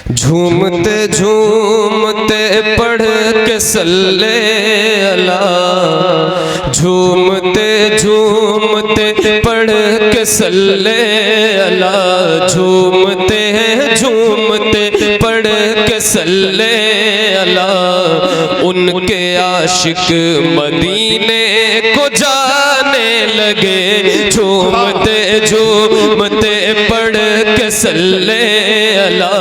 झूमते झूमते पढ़ के सल्ले अला, झूमते झूमते पढ़ के सल्ले अला, झूमते झूमते पढ़ के सल्ले अला। उनके आशिक मदीने को जाने लगे, झूमते झूमते पढ़ के सल्ले अला।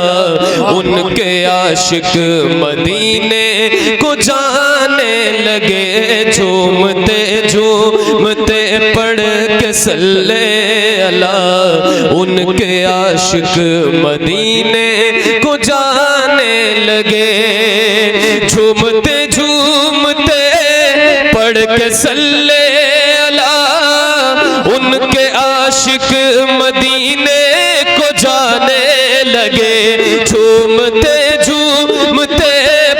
उनके आशिक मदीने को जाने लगे, झूमते झूमते पढ़ के सल्ले अला। उनके आशिक मदीने को जाने लगे, झूमते झूमते पढ़ के सल्ले अला। उनके आशिक मदीने को जाने लगे, झूमते झूमते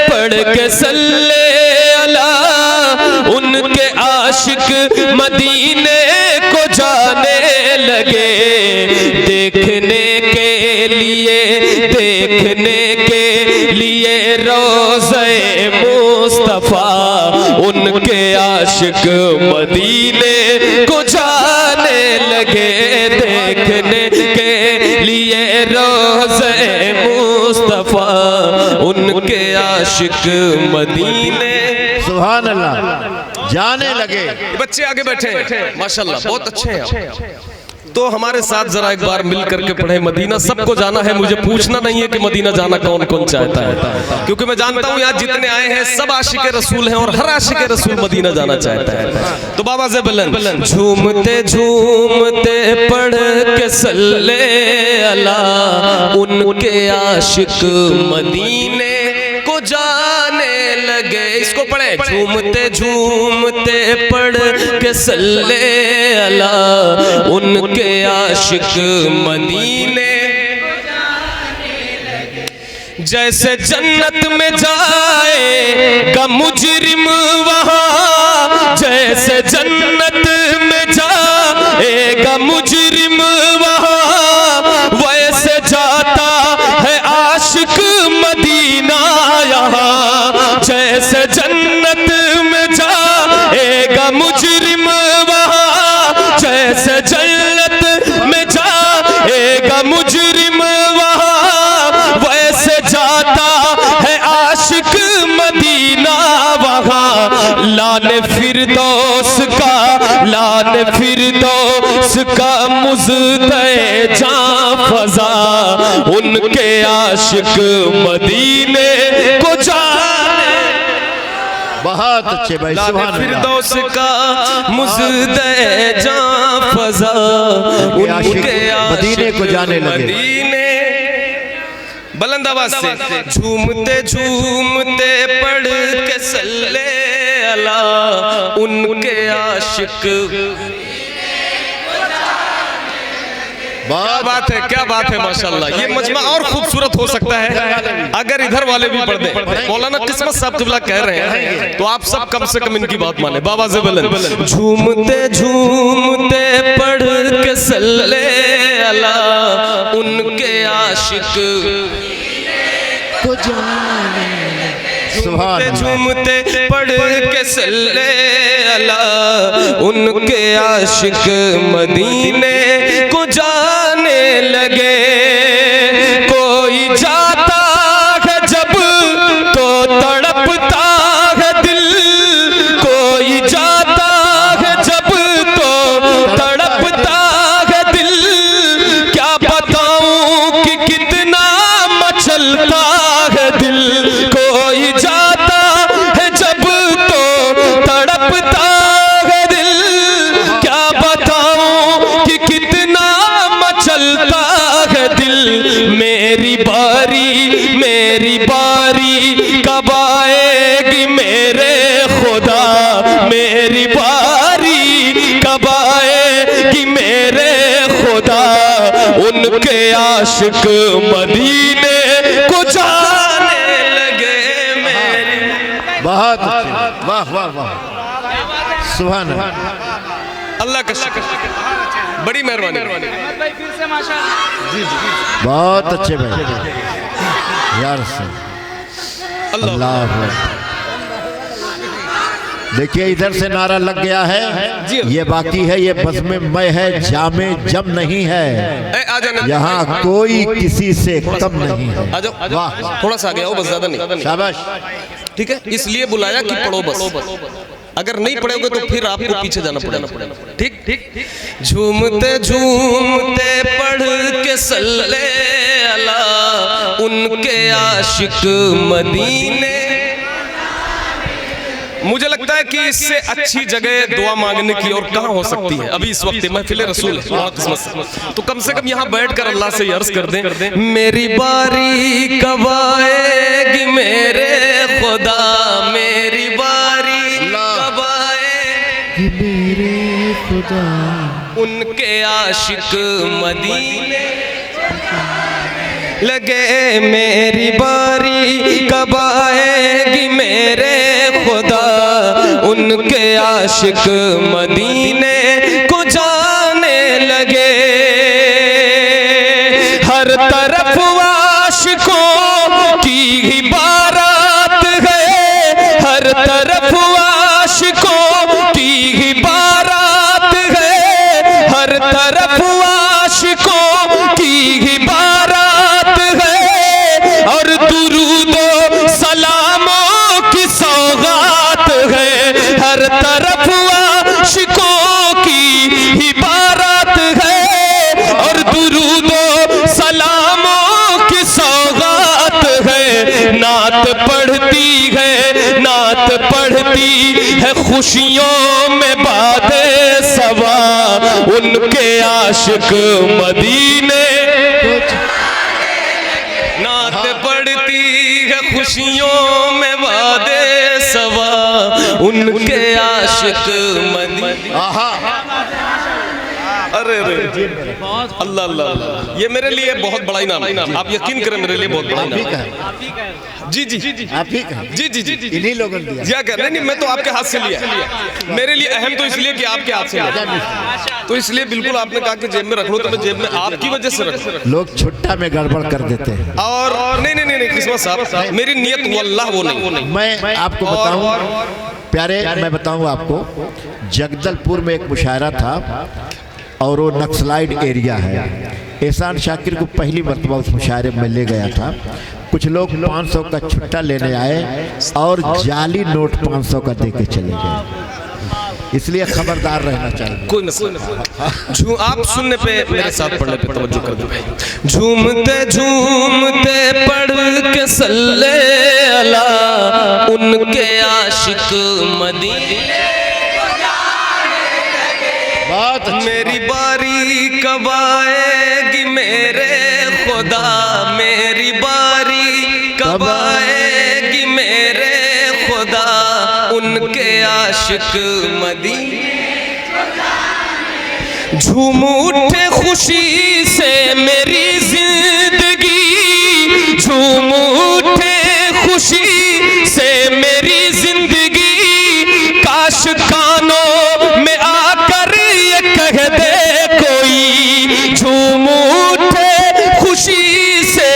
पढ़ के सल्ले अला। उनके आशिक मदीने को जाने लगे, देखने के लिए रोज़े मुस्तफा। उनके आशिक मदीने को जाने लगे, देखने के लिए रोज़े मुस्तफा। उनके आशिक मदीने सुभान अल्लाह जाने लगे। बच्चे आगे बैठे माशाल्लाह बहुत अच्छे हैं। तो हमारे साथ जरा एक बार मिल करके पढ़े। मदीना सबको जाना है, मुझे पूछना नहीं है कि मदीना जाना कौन कौन चाहता है, क्योंकि मैं जानता हूँ यहाँ जितने आए हैं सब आशिक रसूल हैं और हर आशिक रसूल मदीना जाना चाहता है। तो बाबा से बुलंद झूमते झूमते पढ़ के सल्ले अला। उनके आशिक मदीने को जाने लगे, इसको पढ़े। झूमते झूमते पढ़ के सल्ले अला। उनके आशिक मदीने जैसे जन्नत में जाएगा मुजरिम वहाँ, जैसे जन्नत में जाएगा मुजरिम वहाँ, वैसे जाता है आशिक मदीना यहाँ। जैसे जन्नत में जाएगा मुजरिम वहाँ, जैसे जन्नत में जाएगा मुजरिम वहाँ, वैसे जाता है आशिक मदीना वहाँ। लाने फिरदौस का मुज़्दे जां फज़ा। उनके आशिक मदीने को जाने, बहुत अच्छे भाई सुभान अल्लाह। फिरदौस का मुज़्दे जां फज़ा। उनके मदीने को जाने लगे, बुलंद आवाज से झूमते झूमते पढ़ के सल्ले अला। उनके आशिक क्या बात है माशाल्लाह। ये मजमा और खूबसूरत हो सकता है अगर इधर वाले भी पढ़ दें। मौलाना किस्मत साहब क़िबला कह रहे हैं तो आप सब कम से कम इनकी बात माने। बाबा से बुलंद झूमते झूमते पढ़ के सल्ले अला। उनके आशिक को जाने लगे, झूमते पढ़ के सल्ले अला। उनके आशिक मदीने को जाने लगे। कोई जाता है जब तो तड़पता है दिल, कोई जाता है जब तो तड़पता है दिल। क्या बताऊं कि कितना मचलता है दिल। कोई जाता है जब तो तड़पता है दिल, क्या बताऊं कि कितना मचलता है दिल। मेरी बारी कब आएगी मेरे खुदा, मेरी बारी कब आएगी मेरे खुदा। उनके आशिक मदीने को जाने लगे मेरी। बहुत अच्छे, वाह वाह वाह सुभान अल्लाह। अल्लाह का शुक्र, बड़ी मेहरबानी। बहुत अच्छे भाई। यार से अल्लाह अल्लाह। देखिए इधर से नारा लग गया है, ये बाकी है, ये बज़्म मय है, जामे जम नहीं है, आ जाना यहाँ कोई किसी से कम नहीं है। आ जाओ वाह, थोड़ा सा आ गया, वो बस ज्यादा नहीं। शाबाश। ठीक है, इसलिए बुलाया कि पढ़ो बस, अगर नहीं पढ़ोगे तो फिर आपको पीछे जाना पड़ेगा। ठीक ठीक। झूमते झूमते पढ़ के सल्ले अला उनके आशिक मदीने। मुझे लगता है कि इससे अच्छी जगह दुआ मांगने की और कहाँ हो सकती है अभी इस वक्त महफिल रसूल है। तो कम से कम यहाँ बैठकर अल्लाह से अर्ज कर दें, मेरी बारी कब आएगी मेरे खुदा, मेरी बारी कब आएगी मेरे खुदा, उनके आशिक मदीने लगे, मेरी बारी कब आएगी मेरे खुदा, उनके आशिक मदीने को जाने लगे। हर तरफ आशिकों की ही बारात है, हर तरफ आशिकों की ही बारात है, हर तरफ आशिकों की ही बारात है, और दुरूदो सलामों की सौगात है, हर तरफ आशिकों की ही बारात है, और दुरूदो सलामों की सौगात है। नात पढ़ती है, नात पढ़ती है खुशियों में बादे सवा, उनके आशिक मदीने। नात पढ़ती है खुशियों में वादे सवा, उनके आशिक मदीने। अरे अल्लाह अल्लाह, ये मेरे लिए बहुत बड़ा इनाम है, आप यकीन करें मेरे लिए बहुत बड़ा इनाम है। जी जी जी आप ही कहें। जी जी जी जी इन्हीं लोगों ने दिया। क्या कह रहे? नहीं, मैं तो आपके हाथ से लिया। मेरे लिए अहम तो इसलिए कि आपके हाथ से लिया, तो इसलिए बिल्कुल आपने कहा कि जेब में रख लो, तो मैं जेब में आपकी वजह से रख। लोग छुट्टा में गड़बड़ कर देते हैं। और नहीं नहीं नहीं किस्मत साहब, मेरी नियत वल्लाह वो नहीं। मैं आपको बताऊं प्यारे, मैं बताऊं आपको, जगदलपुर में एक मुशायरा था और वो नक्सलाइड एरिया है। एहसान शाकिर को पहली मरतबा उस मुशायरे में ले गया था। कुछ लोग 500 का छुट्टा लेने आए और जाली नोट 500 का दे के चले गए, इसलिए खबरदार रहना चाहिए। कोई न आप सुनने पे मेरे साथ पढ़ने पे तवज्जो कर दो भाई। झूमते झूमते पढ़ के सल्ले अला उनके आशिक मदीने। मेरी बारी कब आएगी मेरे खुदा, मेरी बारी कब आएगी मेरे खुदा, उनके आशिक मदीने। झूम उठे खुशी से मेरी जिंदगी, झूम उठे खुशी से मेरी जिंदगी, काश कानों में आकर ये कह दे कोई, झूम उठे खुशी से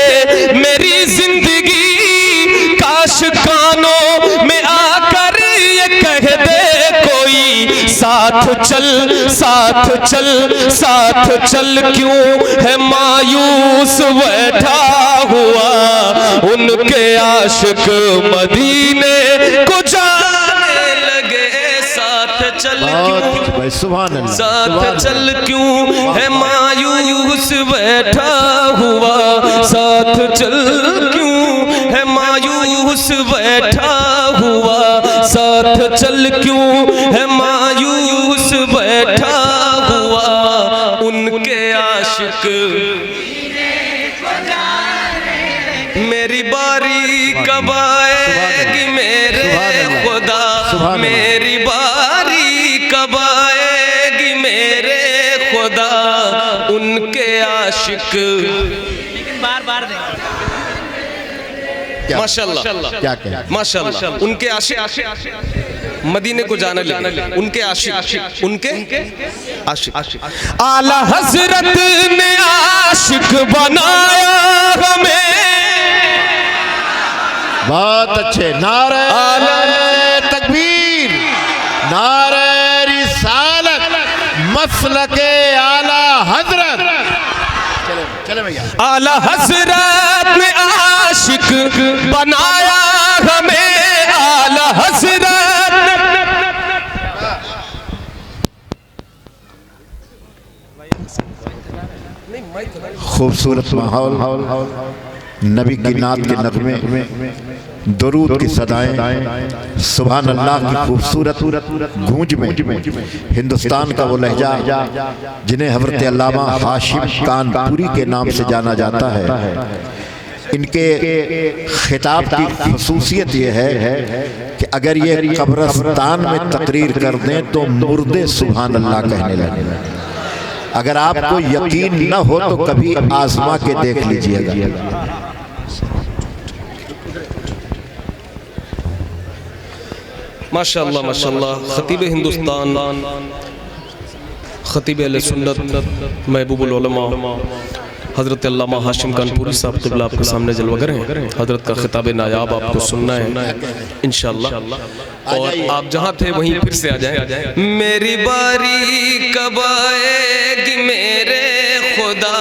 मेरी जिंदगी, काश कानों में आकर ये कह दे कोई, साथ चल साथ चल साथ चल, क्यों है मायूस बैठा हुआ, उनके आशिक मदीने को जाने लगे। साथ चल क्यों, सुभान अल्लाह, साथ चल क्यों है मायूस बैठा हुआ, साथ चल क्यों है मायूस बैठा हुआ, साथ चल क्यों है मायूस बैठा हुआ, उनके आशिक। मेरी बारी कब आएगी मेरे खुदा, मेरी बारी कब आएगी मेरे खुदा, उनके आशिक। लेकिन बार बार माशाल्लाह, क्या कहें, माशाल्लाह, उनके आशिक मदीने को जाने लगे, उनके आशिक, उनके आशिक। आला हजरत ने आशिक बनाया हमें, बहुत अच्छे। नारे तकबीर, नारे रिसालत, मसलके आला हजरत। चले चले भैया। आला हजरत ने आशिक बनाया हमें, आला हजरत। खूबसूरत माहौल, नबी की नात के नगमे, दरूद की सदाएं, सुभान अल्लाह की खूबसूरत गूंज में हिंदुस्तान का वो लहजा जिन्हें हज़रत अल्लामा हाशिम कानपुरी के नाम से जाना जाता है, इनके खिताब की खसूसियत ये है कि अगर ये कब्रिस्तान में तकरीर कर दें तो मुर्दे सुभान अल्लाह कहने लगे। अगर आपको यकीन न हो तो कभी आजमा के देख लीजिएगा। माशाअल्लाह माशाअल्लाह। खतीब हिंदुस्तान, खतीब अहले सुन्नत, महबूबुल उलमा हज़रत अल्लामा हाशिम कानपुरी साहब क़िबला आपके सामने जलवागर हैं। हज़रत का खिताब नायाब आपको सुनना है इंशाअल्लाह। और आप जहाँ थे वहीं फिर से आ जाएं। मेरी बारी कब आएगी मेरे खुदा,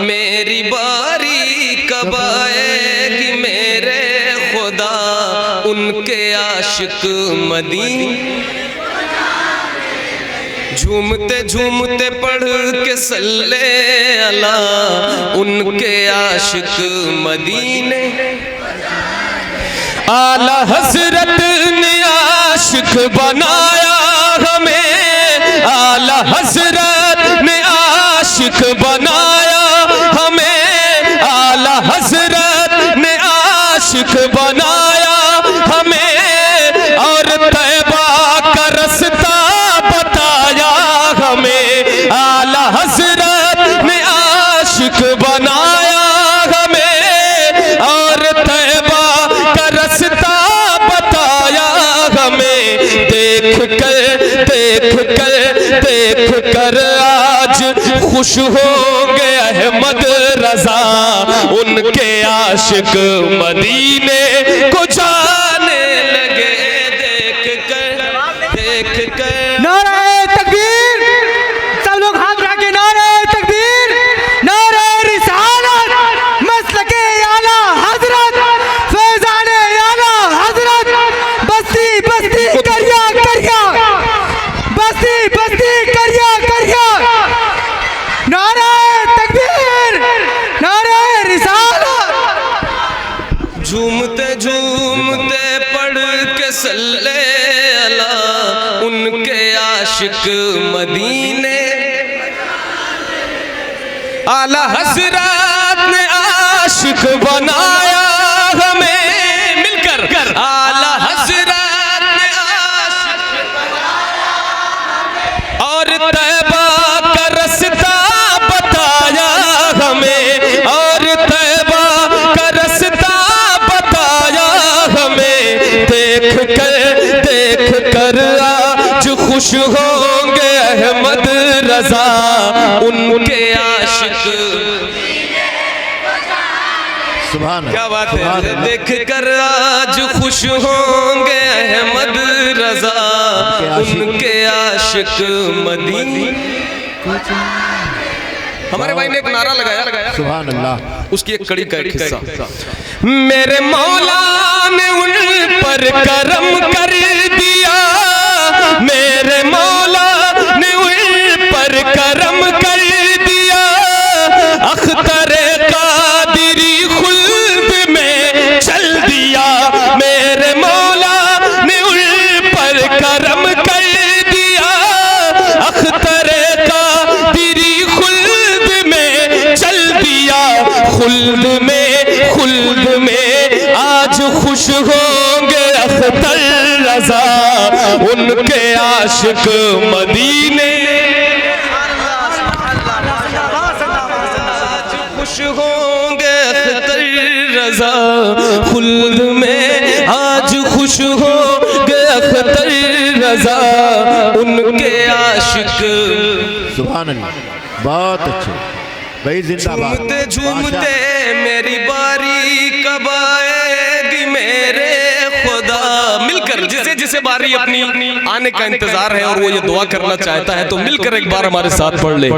मेरी बारी कब आएगी मेरे खुदा, उनके आशिक मदीने झूमते झूमते पढ़ के सल्ले अला, उनके आशिक मदीने। आला हजरत ने आशिक बनाया हमें, आला हजरत ने आशिक बनाया हमें, आला हजरत ने आशिक बनाया हमें, और तैबा का रास्ता बताया हमें। आला हजरत ने आशिक बनाया हमें, और तैबा का रास्ता बताया हमें। देख कर आज खुश हो गए अहमद रजा, उनके आशिक मदीने को जाने लगे। देख कर नारे तकबीर, सब लोग हाथ उठा के नारे तकबीर, नारे रिसालत, मसलके आला हजरत, फैजाने आला हजरत, बस्ती बस्ती करिया करिया, बस्ती बस्ती करिया करिया, नारे तकबीर, नारे रिसालत। झूमते झूमते पढ़ के सल्ले अला, उनके आशिक मदीने। आला हजरत ने आशिक बनाया हमें, मिलकर आला हजरत ने आशिक बनाया हमें, और तैबा का रास्ता बताया हमें, और तैबा का रास्ता बताया हमें। देख कर आज खुश होंगे अहमद रजा, उनके आशिक। सुभान क्या बात है। देख कर आज खुश होंगे अहमद रजा, उनके आशिक मदीने। हमारे भाई ने एक नारा लगाया, सुभान अल्लाह। उसकी एक कड़ी का एक हिस्सा। मेरे मौला ने उन पर करम कर दिया, मेरे मौला ने उन पर करम कर दिया, अख्तरे कादिरी खुल्द में चल दिया। मेरे मौला ने उन पर करम कर दिया, अख्तरे कादिरी खुल्द में चल दिया। खुल्द में आज खुश होंगे अख्तर रजा, उनके आशिक मदीने। खुश होंगे अख्तर रजा, खुल्द में आज खुश होंगे अख्तर रजा, उनके आशिक। सुभान अल्लाह, बहुत अच्छे भाई, जिंदाबाद। झूमते झूमते मेरी बारी कब आएगी मेरे जिसे बारी अपनी आने का इंतजार है और वो ये दुआ करना चाहता है, तो मिलकर एक बार हमारे साथ पढ़ ले।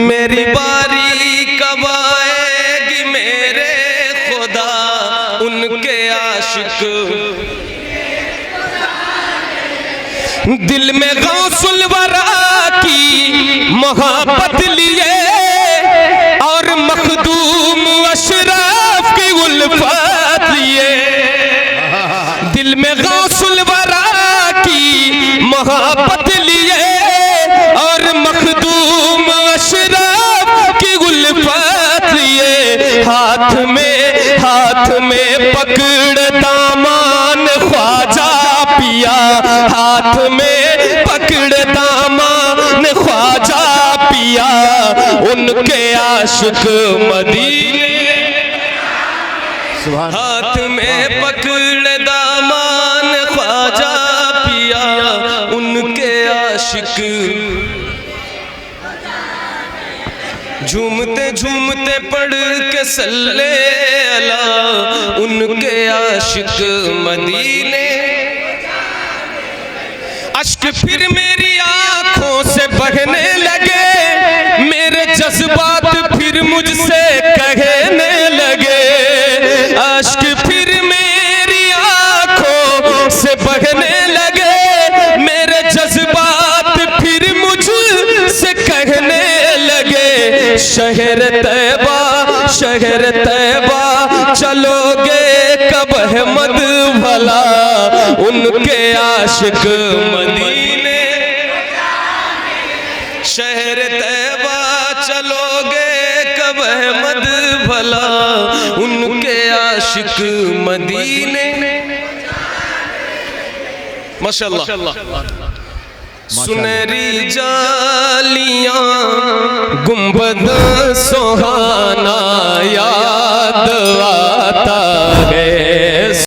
मेरी बारी कब आएगी मेरे खुदा, उनके आशिक दिल में गौसुल वरा की मोहब्बत लिए और मखदूम अशराफ की उल्फत लिए। दिल में गौसुल वरा की मोहब्बत लिए और मखदूम अशराफ की उल्फत लिए। हाथ में पकड़ दामान ख्वाजा पिया, हाथ में पकड़ दामान ख्वाजा पिया, उनके आशिक मदीने। हाथ में पकड़ दामान ख्वाजा पिया, उनके आशिक। झूमते झूमते पढ़ के सल्ले अला, उनके आशिक मदीने। अश्क फिर मेरी आंखों से बहने लगे, मेरे जज्बात फिर मुझसे कहने लगे। अश्क फिर मेरी आंखों से बहने लगे, मेरे जज्बात फिर मुझसे कहने लगे। शहर तैबा चलोगे कब अहमद भला, उनके आशिक मदीने। शहर तैबा चलोगे कब अहमद भला, उनके आशिक मदीने। माशाअल्लाह। सुनहरी जालियां गुंबद सोहा